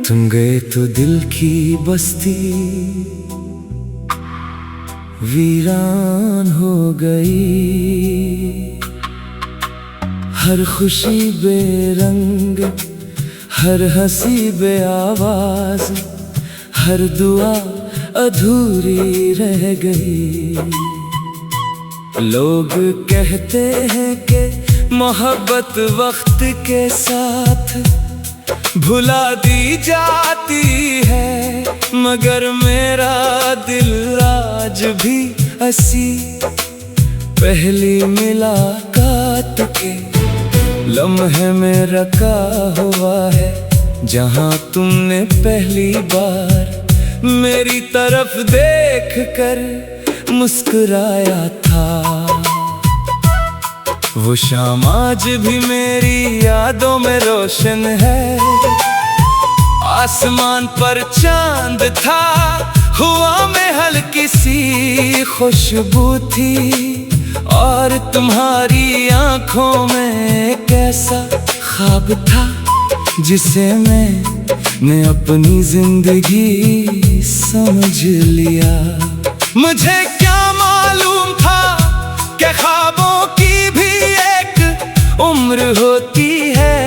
तुम गए तो दिल की बस्ती वीरान हो गई। हर खुशी बेरंग, हर हंसी बे आवाज, हर दुआ अधूरी रह गई। लोग कहते हैं कि मोहब्बत वक्त के साथ भुला दी जाती है, मगर मेरा दिल आज भी हंसी पहली मुलाकात के लम्हे में रखा हुआ है, जहां तुमने पहली बार मेरी तरफ देख कर मुस्कुराया था। वो शाम आज भी मेरी यादों में रोशन है। आसमान पर चांद था, हवा में हल्की सी खुशबू थी, और तुम्हारी आंखों में कैसा ख्वाब था जिसे मैंने अपनी जिंदगी समझ लिया। मुझे क्या मालूम था कि ख्वाबों की भी एक उम्र होती है,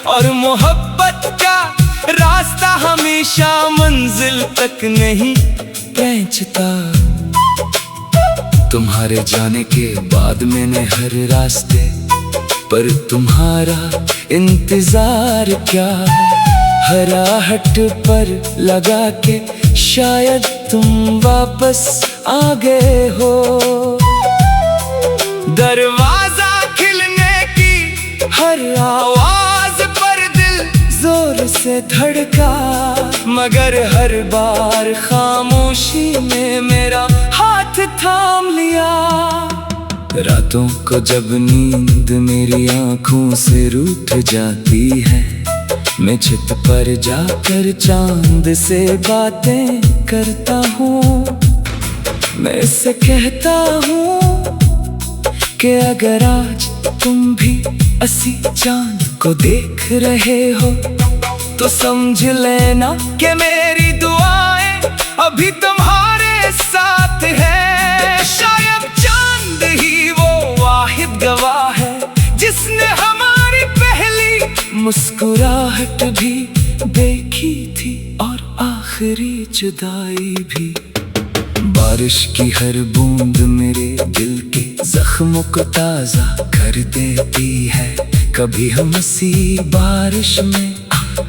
और मोहब्बत का रास्ता हमेशा मंजिल तक नहीं पहुंचता। तुम्हारे जाने के बाद मैंने हर रास्ते पर तुम्हारा इंतजार क्या, हर आहट पर लगा के शायद तुम वापस आ गए हो। दरवाजा खिलने की हर आवाज पर दिल जोर से धड़का, मगर हर बार खामोशी में मेरा हाथ थाम लिया। रातों को जब नींद मेरी आंखों से रूठ जाती है, मैं छत पर जाकर चांद से बातें करता हूँ। मैं इससे कहता हूँ कि अगर आज तुम भी इसी चांद को देख रहे हो, तो समझ लेना कि मेरी दुआएं अभी तुम्हारे साथ है। शायद चांद ही वो वाहिद गवाह है जिसने हमारी पहली मुस्कुराहट भी देखी थी, और आखिरी जुदाई भी। बारिश की हर बूंद मेरे दिल के जख्मों को ताजा कर देती है। कभी हम इसी बारिश में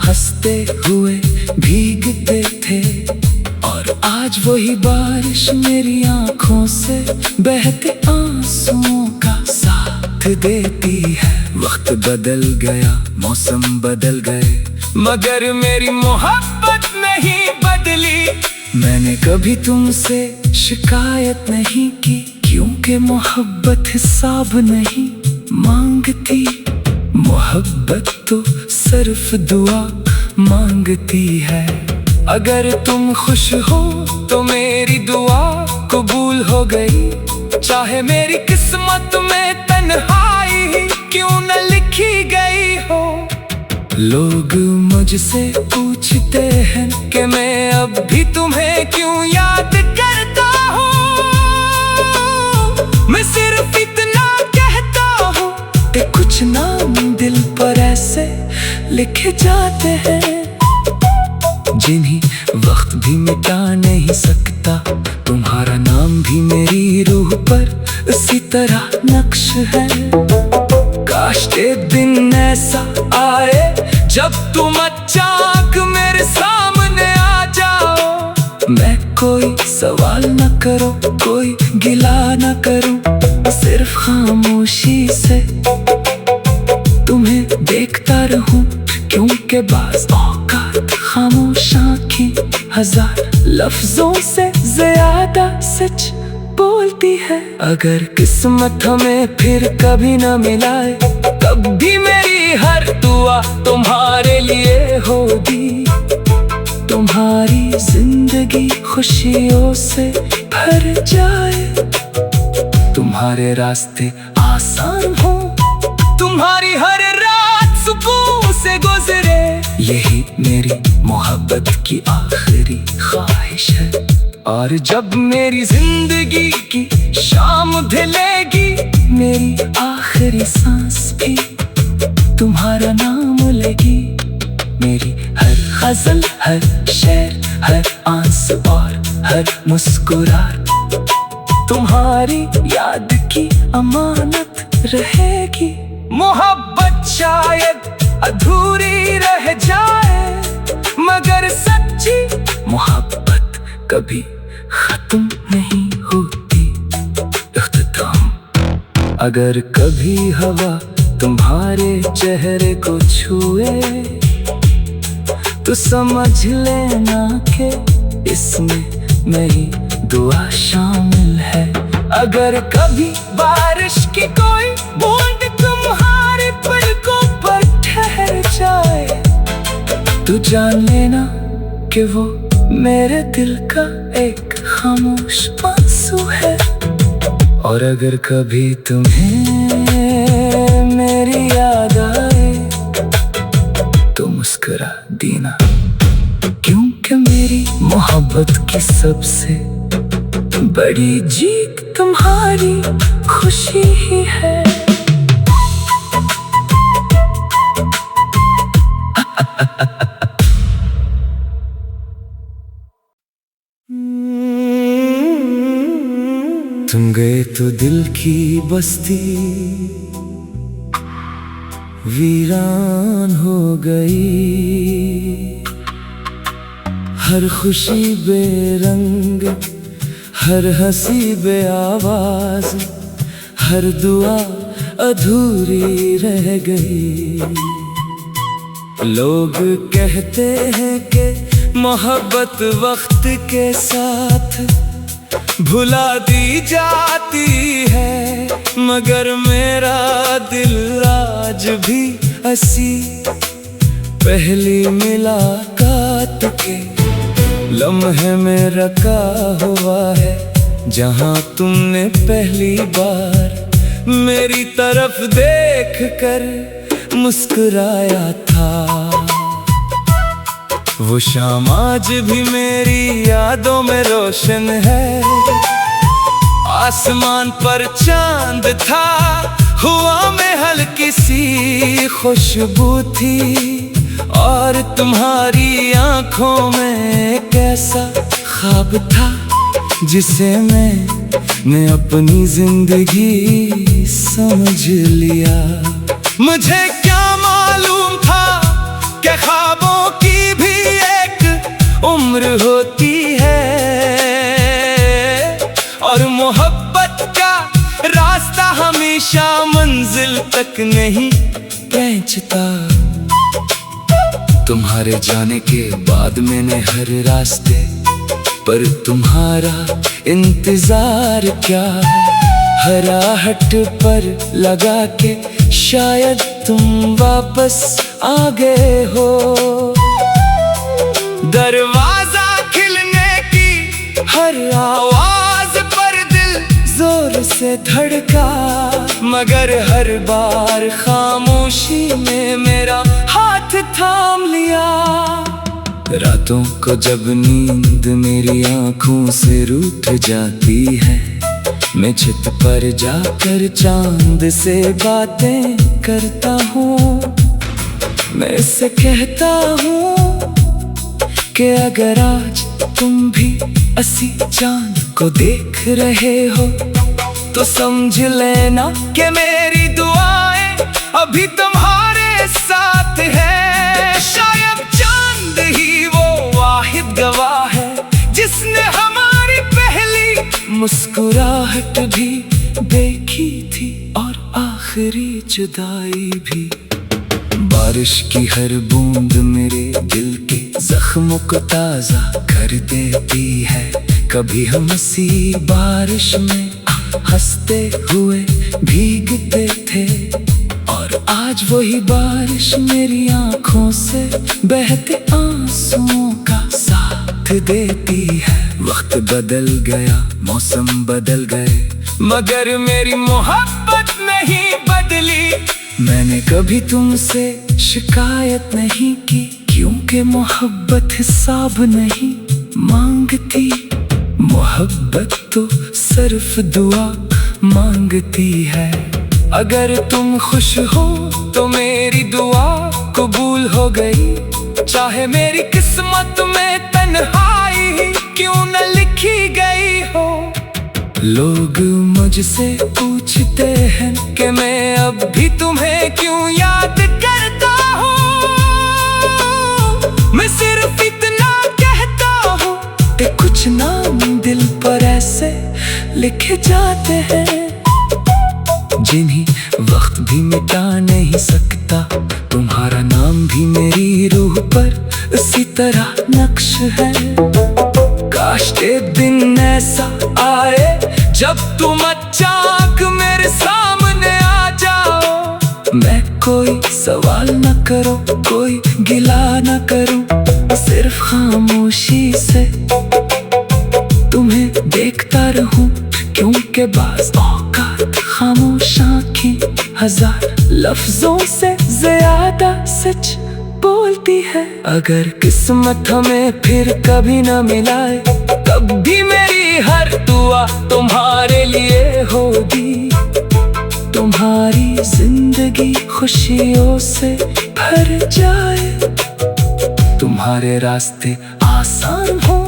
हंसते हुए भीगते थे, और आज वही बारिश मेरी आंखों से बहते आंसुओं का साथ देती है। वक्त बदल गया, मौसम बदल गए, मगर मेरी मोहब्बत नहीं बदली। मैंने कभी तुमसे शिकायत नहीं की, क्योंकि मोहब्बत हिसाब नहीं मांगती। मोहब्बत तो सिर्फ दुआ मांगती है। अगर तुम खुश हो तो मेरी दुआ कबूल हो गई, चाहे मेरी किस्मत में तन्हाई क्यों न लिखी गई हो। लोग मुझसे पूछते हैं कि मैं अब भी तुम्हें क्यों याद करता हूँ। मैं सिर्फ इतना कहता हूँ कि कुछ नाम दिल पर ऐसे लिखे जाते हैं, जिन्हीं वक्त भी मिटा नहीं सकता। तुम्हारा नाम भी मेरी रूह पर इसी तरह नक्श है। काश एक दिन ऐसा आए जब तुम अचानक मेरे सामने आ जाओ। मैं कोई सवाल न करो, कोई गिला न करूं, सिर्फ खामोशी से तुम्हें देखता रहूं। क्योंकि बाज़ औकात खामोश आँखें हजार लफ्जों से ज्यादा सच बोलती है। अगर किस्मत हमें फिर कभी न मिलाए, तब भी मेरी हर दुआ तुम्हारे लिए होगी। तुम्हारी जिंदगी खुशियों से भर जाए, तुम्हारे रास्ते आसान हो, तुम्हारी यही मेरी मोहब्बत की आखिरी ख्वाहिश है। और जब मेरी जिंदगी की शाम ढलेगी, मेरी आखिरी सांस भी तुम्हारा नाम लेगी। मेरी हर गजल, हर शेर, हर आंसू और हर मुस्कुराहट तुम्हारी याद की अमानत रहेगी। मोहब्बत शायद अधूरी रह जाए, मगर सच्ची मोहब्बत कभी खत्म नहीं होती। इख्तिताम। अगर कभी हवा तुम्हारे चेहरे को छुए, तो समझ लेना कि इसमें मेरी दुआ शामिल है। अगर कभी बारिश की कोई बूंद तुम्हारे पलकों पर ठहर जाए, तो जान लेना कि वो मेरे दिल का एक खामोश आंसू है। और अगर कभी तुम्हें मेरी याद आए, तो मुस्कुरा देना, क्योंकि मेरी मोहब्बत की सबसे बड़ी जीत तुम्हारी खुशी ही है। तुम गए तो दिल की बस्ती वीरान हो गई। हर खुशी बेरंग, हर हंसी बेआवाज, हर दुआ अधूरी रह गई। लोग कहते हैं कि मोहब्बत वक्त के साथ भुला दी जाती है, मगर मेरा दिल आज भी हंसी पहली मुलाकात के लम्हे में रखा हुआ है, जहां तुमने पहली बार मेरी तरफ देख कर मुस्कुराया था। वो शाम आज भी मेरी यादों में रोशन है। आसमान पर चांद था, हवा में हल्की सी खुशबू थी, और तुम्हारी आंखों में कैसा ख्वाब था जिसे मैंने अपनी जिंदगी समझ लिया। मुझे क्या मालूम था कि ख्वाबों की भी एक उम्र होती है, और मोहब्बत का रास्ता हमेशा मंजिल तक नहीं पहुंचता। तुम्हारे जाने के बाद मैंने हर रास्ते पर तुम्हारा इंतजार क्या, हर आहट पर लगा के शायद तुम वापस आ गए हो। दरवाजा खिलने की हर आवाज पर दिल जोर से धड़का, मगर हर बार खामोशी में मेरा हाथ थाम लिया। रातों को जब नींद मेरी आंखों से रूठ जाती है, मैं छत पर जाकर चांद से बातें करता हूँ। मैं इससे कहता हूँ कि अगर आज तुम भी इसी चांद को देख रहे हो, तो समझ लेना कि मेरी दुआएं अभी तुम्हारे साथ है। शायद चांद ही वो वाहिद गवाह है जिसने हमारी पहली मुस्कुराहट भी देखी थी, और आखिरी जुदाई भी। बारिश की हर बूंद मेरे दिल के जख्मों को ताजा कर देती है। कभी हम इसी बारिश में हंसते हुए भीगते थे, और आज वही बारिश मेरी आंखों से बहते आंसुओं का साथ देती है। वक्त बदल गया, मौसम बदल गए, मगर मेरी मोहब्बत नहीं बदली। मैंने कभी तुमसे शिकायत नहीं की, क्योंकि मोहब्बत हिसाब नहीं मांगती, मोहब्बत तो सिर्फ दुआ मांगती है। अगर तुम खुश हो तो मेरी दुआ कबूल हो गई, चाहे मेरी किस्मत में तन्हाई क्यों न लिखी गई हो। लोग मुझसे पूछते हैं कि मैं अब भी तुम्हें क्यों याद करता हूँ। मैं सिर्फ इतना कहता हूँ कि कुछ नाम दिल पर ऐसे लिखे जाते हैं जिन्हीं वक्त भी मिटा नहीं सकता। तुम्हारा नाम भी मेरी रूह पर उसी तरह नक्श है। काश एक दिन ऐसा आए जब तुम अचानक मेरे सामने आ जाओ। मैं कोई सवाल न करो, कोई गिला न करूं, सिर्फ खामोशी से तुम्हें देखता रहूं। क्योंकि बाज़ औक़ात खामोश आँखें हजार लफ्जों से ज्यादा सच बोलती है। अगर किस्मत हमें फिर कभी न मिलाए, तब भी मेरी हर दुआ तुम्हारे लिए होगी। तुम्हारी जिंदगी खुशियों से भर जाए, तुम्हारे रास्ते आसान हो,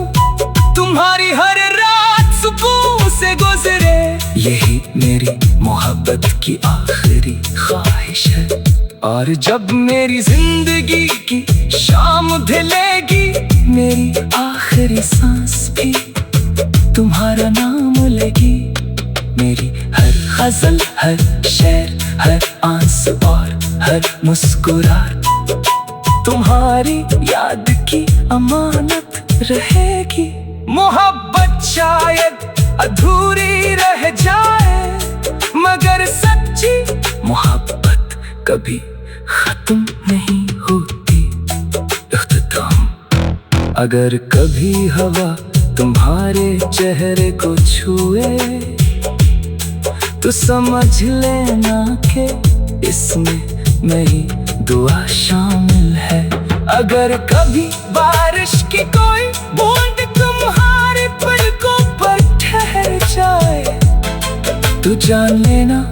तुम्हारी हर रात सुकून से गुजरे। यही मेरी मोहब्बत की आखिरी ख्वाहिश है। और जब मेरी जिंदगी की शाम ढलेगी, मेरी आखिरी सांस भी तुम्हारा नाम लेगी। मेरी हर गजल, हर शेर, हर आंसू और हर मुस्कुराहट तुम्हारी याद की अमानत रहेगी। मोहब्बत शायद अधूरी रह जाए, मगर सच्ची मोहब्बत कभी खत्म नहीं होती। इख्तिताम। अगर कभी हवा तुम्हारे चेहरे को छुए, तो समझ लेना कि इसमें मेरी दुआ शामिल है। अगर कभी बारिश की कोई बूंद तुम्हारे पलकों पर ठहर जाए, तो जान लेना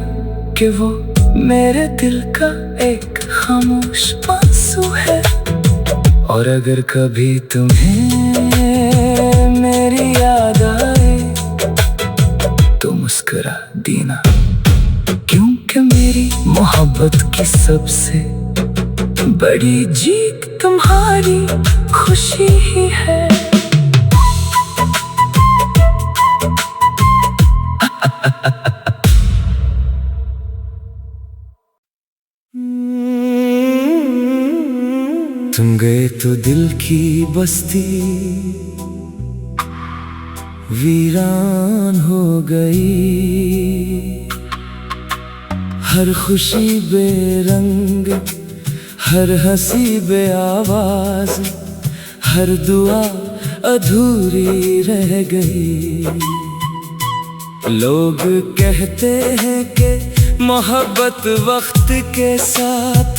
कि वो मेरे दिल का एक खामोश आंसू है। और अगर कभी तुम्हें मेरी याद आए, तो मुस्कुरा देना, क्योंकि मेरी मोहब्बत की सबसे बड़ी जीत तुम्हारी खुशी ही है। तुम गए तो दिल की बस्ती वीरान हो गई। हर खुशी बेरंग, हर हंसी बे आवाज, हर दुआ अधूरी रह गई। लोग कहते हैं कि मोहब्बत वक्त के साथ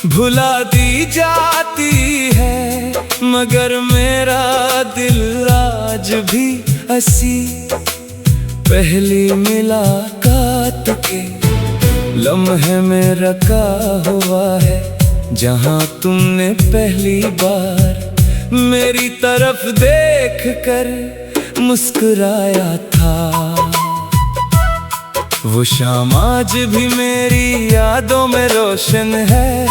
भुला दी जाती है, मगर मेरा दिल आज भी हंसी पहली मुलाकात के लम्हे में रखा हुआ है, जहां तुमने पहली बार मेरी तरफ देख कर मुस्कुराया था। वो शाम आज भी मेरी यादों में रोशन है।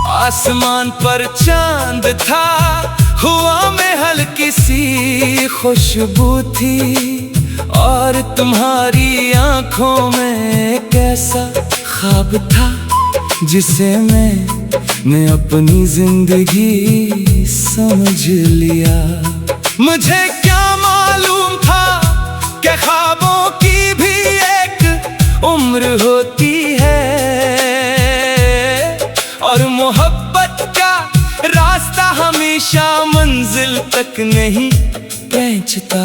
आसमान पर चांद था, हवा में हल्की सी खुशबू थी, और तुम्हारी आंखों में कैसा ख्वाब था जिसे मैंने अपनी जिंदगी समझ लिया। मुझे क्या मालूम था कि ख्वाबों की भी एक उम्र होती है, और मोहब्बत का रास्ता हमेशा मंजिल तक नहीं पहुंचता।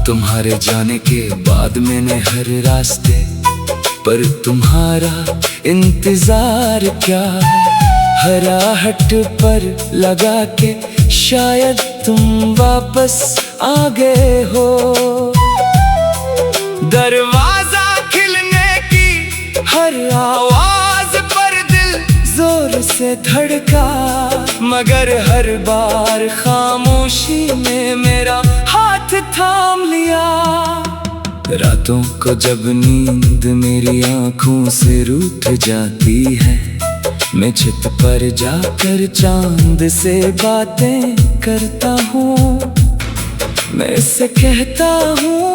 तुम्हारे जाने के बाद मैंने हर रास्ते पर तुम्हारा इंतजार क्या हराहट पर लगा के शायद तुम वापस आ गए हो। दरवाजा खिलने की हर आवाज पर दिल जोर से धड़का, मगर हर बार खामोशी ने मेरा हाथ थाम लिया। रातों को जब नींद मेरी आंखों से रूठ जाती है, मैं छत पर जाकर चांद से बातें करता हूँ। मैं इससे कहता हूँ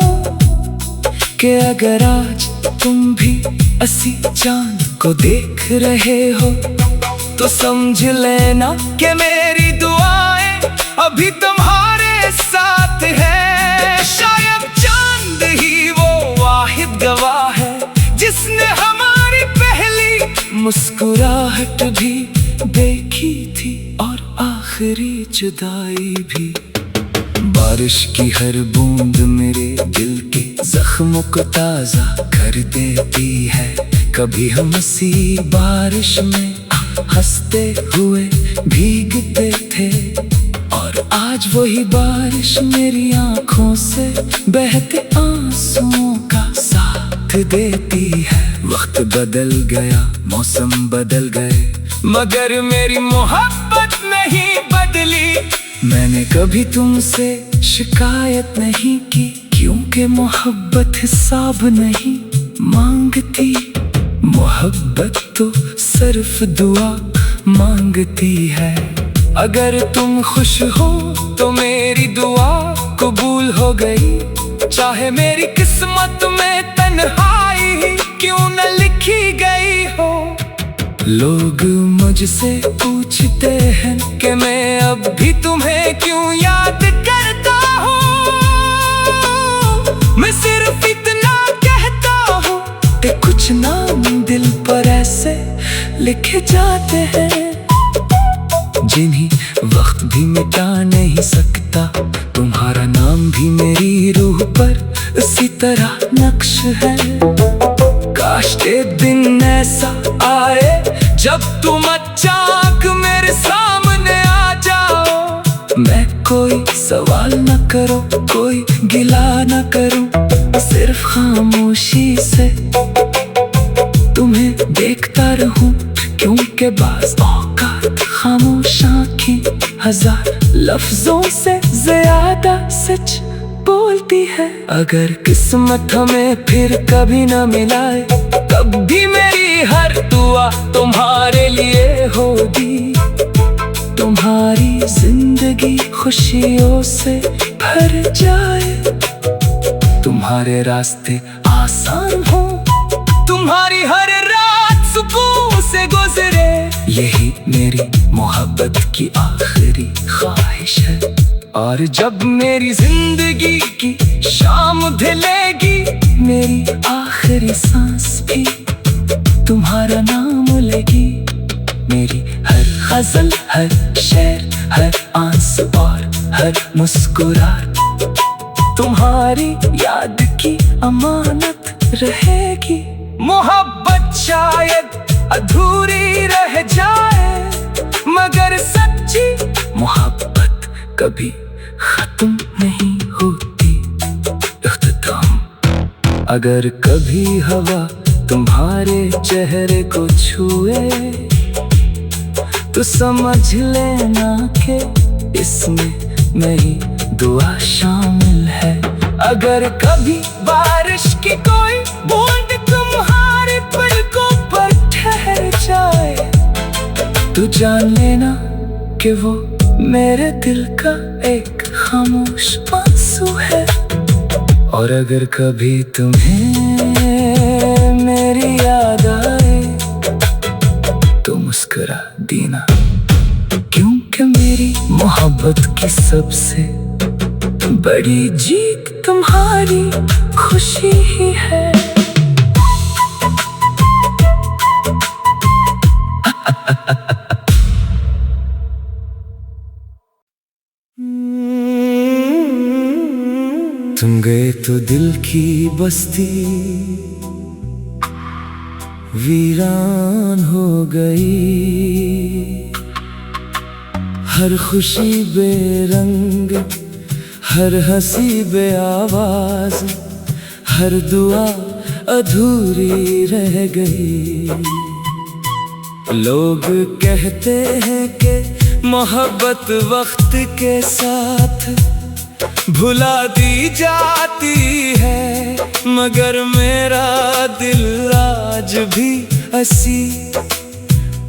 कि अगर आज तुम भी असी चांद को देख रहे हो, तो समझ लेना कि मेरी दुआएं अभी तुम्हारे साथ है। शायद चांद ही वो वाहिद गवाह है जिसने हमारी पहली मुस्कुराहट भी देखी थी और आखिरी जुदाई भी। बारिश की हर बूंद मेरे दिल के जख्मों को ताजा कर देती है। कभी हम इसी बारिश में हंसते हुए भीगते थे, और आज वही बारिश मेरी आंखों से बहते आंसुओं का साथ देती है। वक्त बदल गया, मौसम बदल गए, मगर मेरी मोहब्बत नहीं बदली। मैंने कभी तुमसे शिकायत नहीं की, क्योंकि मोहब्बत हिसाब नहीं मांगती। मोहब्बत तो सिर्फ दुआ मांगती है। अगर तुम खुश हो तो मेरी दुआ कबूल हो गई, चाहे मेरी किस्मत में तन्हाई क्यों न लिखी गई हो। लोग मुझसे पूछते हैं कि मैं अब भी तुम्हें क्यों याद करता हूँ। मैं सिर्फ इतना कहता हूँ कि कुछ नाम दिल पर ऐसे लिखे जाते हैं, जिन्हें वक्त भी मिटा नहीं सकता। तुम्हारा नाम भी मेरी रूह पर इसी तरह नक्श है। काश एक दिन ऐसा आए जब तुम अचानक मेरे सामने आ जाओ। मैं कोई सवाल न करूं, कोई गिला न करूं, सिर्फ खामोशी से तुम्हें देखता रहूं। क्योंकि बाज़ औक़ात खामोश आँखें हजार लफ्जों से ज्यादा सच बोलती है। अगर किस्मत हमें फिर कभी न मिलाए, तब भी मेरी हर दुआ तुम्हारे लिए होगी। तुम्हारी जिंदगी खुशियों से भर जाए, तुम्हारे रास्ते आसान हो, तुम्हारी हर रात सुकून से गुजरे। यही मेरी मोहब्बत की आखिरी ख्वाहिश है। और जब मेरी जिंदगी की शाम ढलेगी, मेरी आखिरी सांस भी तुम्हारा नाम लेगी। मेरी हर गजल, हर शेर, हर आंसू और हर मुस्कुराहट तुम्हारी याद की अमानत रहेगी। मोहब्बत शायद अधूरी रह जाए, मगर सच्ची मोहब्बत कभी खत्म नहीं होती। इख्तिताम। अगर कभी हवा तुम्हारे चेहरे को छुए, तो समझ लेना कि इसमें मेरी दुआ शामिल है। अगर कभी बारिश की कोई बूंद तुम्हारे पलकों पर ठहर जाए, तो जान लेना कि वो मेरे दिल का एक खामोश आंसू है। और अगर कभी तुम्हें मेरी याद आए, तो मुस्कुरा देना, क्योंकि मेरी मोहब्बत की सबसे बड़ी जीत तुम्हारी खुशी ही है। तुम गए तो दिल की बस्ती वीरान हो गई। हर खुशी बेरंग, हर हंसी बे आवाज, हर दुआ अधूरी रह गई। लोग कहते हैं कि मोहब्बत वक्त के साथ भुला दी जाती है, मगर मेरा दिल आज भी हंसी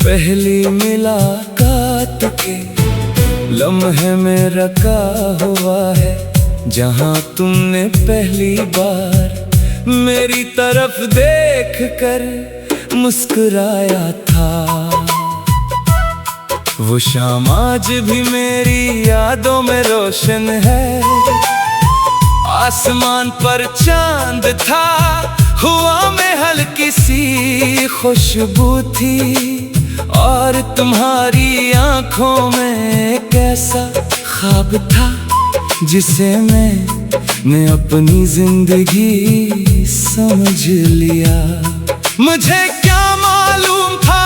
पहली मुलाकात के लम्हे में रखा हुआ है, जहां तुमने पहली बार मेरी तरफ देख कर मुस्कुराया था। वो शाम आज भी मेरी यादों में रोशन है। आसमान पर चांद था, हवा में हल्की सी खुशबू थी, और तुम्हारी आंखों में कैसा ख्वाब था जिसे मैंने अपनी जिंदगी समझ लिया। मुझे क्या मालूम था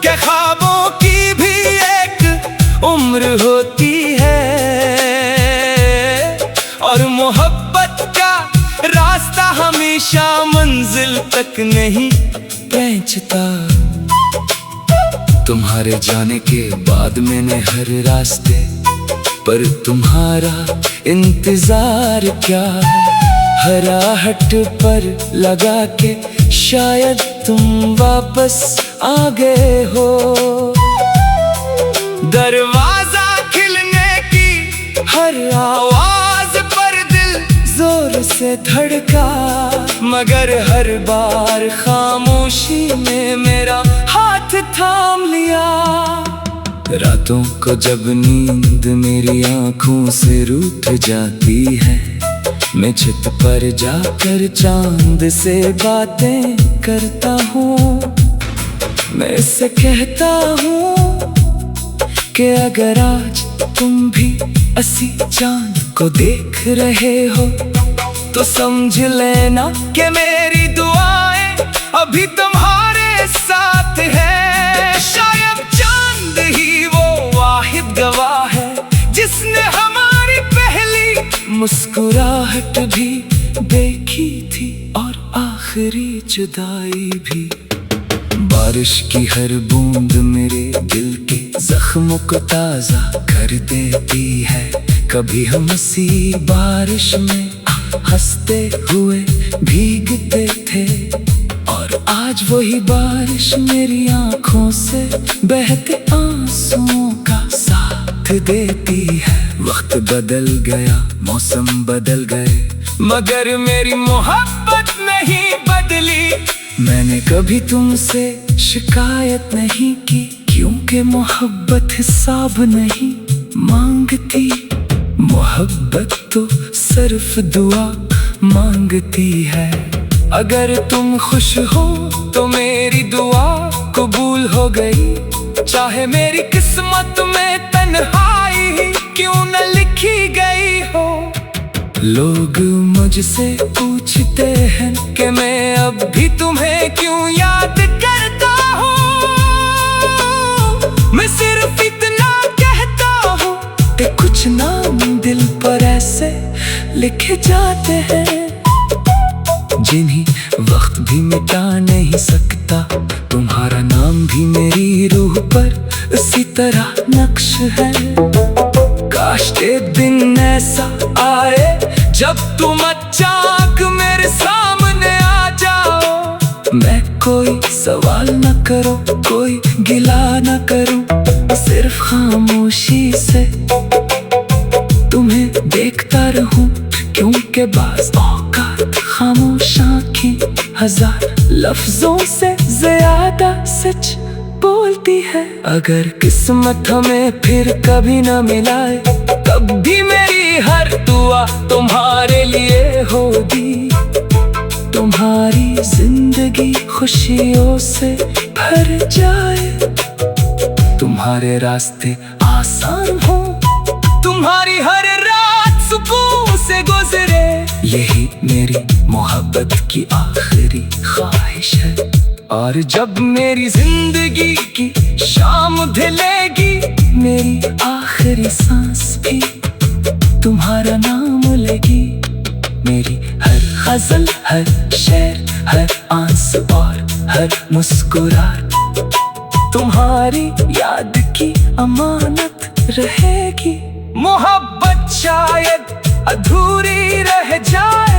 कि ख्वाबों की भी एक उम्र होती है, और मोहब्बत का रास्ता हमेशा मंजिल तक नहीं पहुंचता। तुम्हारे जाने के बाद मैंने हर रास्ते पर तुम्हारा इंतजार क्या, हर आहट पर लगा के शायद तुम वापस आ गए हो। दरवाजा खिलने की हर आवाज पर दिल जोर से धड़का, मगर हर बार खामोशी में मेरा हाथ थाम लिया। रातों को जब नींद मेरी आंखों से रूठ जाती है, मैं छत पर जाकर चांद से बातें करता हूँ। मैं इससे कहता हूँ कि अगर आज तुम भी इसी चांद को देख रहे हो, तो समझ लेना कि मेरी दुआएं अभी तुम्हारे साथ है। शायद चांद ही वो वाहिद गवाह है जिसने हमारी पहली मुस्कुराहट भी देखी थी, और आखिरी जुदाई भी। बारिश की हर बूंद मेरे दिल के जख्मों को ताजा कर देती है। कभी हम इसी बारिश में हंसते हुए भीगते थे, और आज वही बारिश मेरी आंखों से बहते आंसुओं का साथ देती है। वक्त बदल गया, मौसम बदल गए, मगर मेरी मोहब्बत नहीं बदली। मैंने कभी तुमसे शिकायत नहीं की, क्योंकि मोहब्बत हिसाब नहीं मांगती। मोहब्बत तो सिर्फ दुआ मांगती है। अगर तुम खुश हो तो मेरी दुआ कबूल हो गई, चाहे मेरी किस्मत में तन्हाई क्यों न लिखी गई हो। लोग मुझसे पूछते हैं कि मैं अब भी तुम्हें क्यों याद करता हूँ। मैं सिर्फ इतना कहता हूँ कि कुछ नाम दिल पर ऐसे लिखे जाते हैं, जिन्हें वक्त भी मिटा नहीं सकता। तुम्हारा नाम भी मेरी रूह पर इसी तरह नक्श है। काश एक दिन ऐसा आए जब तुम अचानक मेरे सामने आ जाओ। मैं कोई सवाल न करो, कोई गिला न करूं, सिर्फ खामोशी से तुम्हें देखता रहूं। क्योंकि बाज़ औक़ात खामोश आँखें हजार लफ्जों से ज्यादा सच बोलती है। अगर किस्मत हमें फिर कभी न मिलाए, तब भी मेरी हर दुआ तुम्हारे लिए होगी। तुम्हारी जिंदगी खुशियों से भर जाए, तुम्हारे रास्ते आसान हो, तुम्हारी हर रात सुकून से गुजरे। यही मेरी मोहब्बत की आखिरी ख्वाहिश है। और जब मेरी जिंदगी की शाम ढलेगी, मेरी आखिरी सांस भी तुम्हारा नाम लेगी। मेरी हर गजल, हर शेर, हर आंसू और हर मुस्कुराहट तुम्हारी याद की अमानत रहेगी। मोहब्बत शायद अधूरी रह जाए,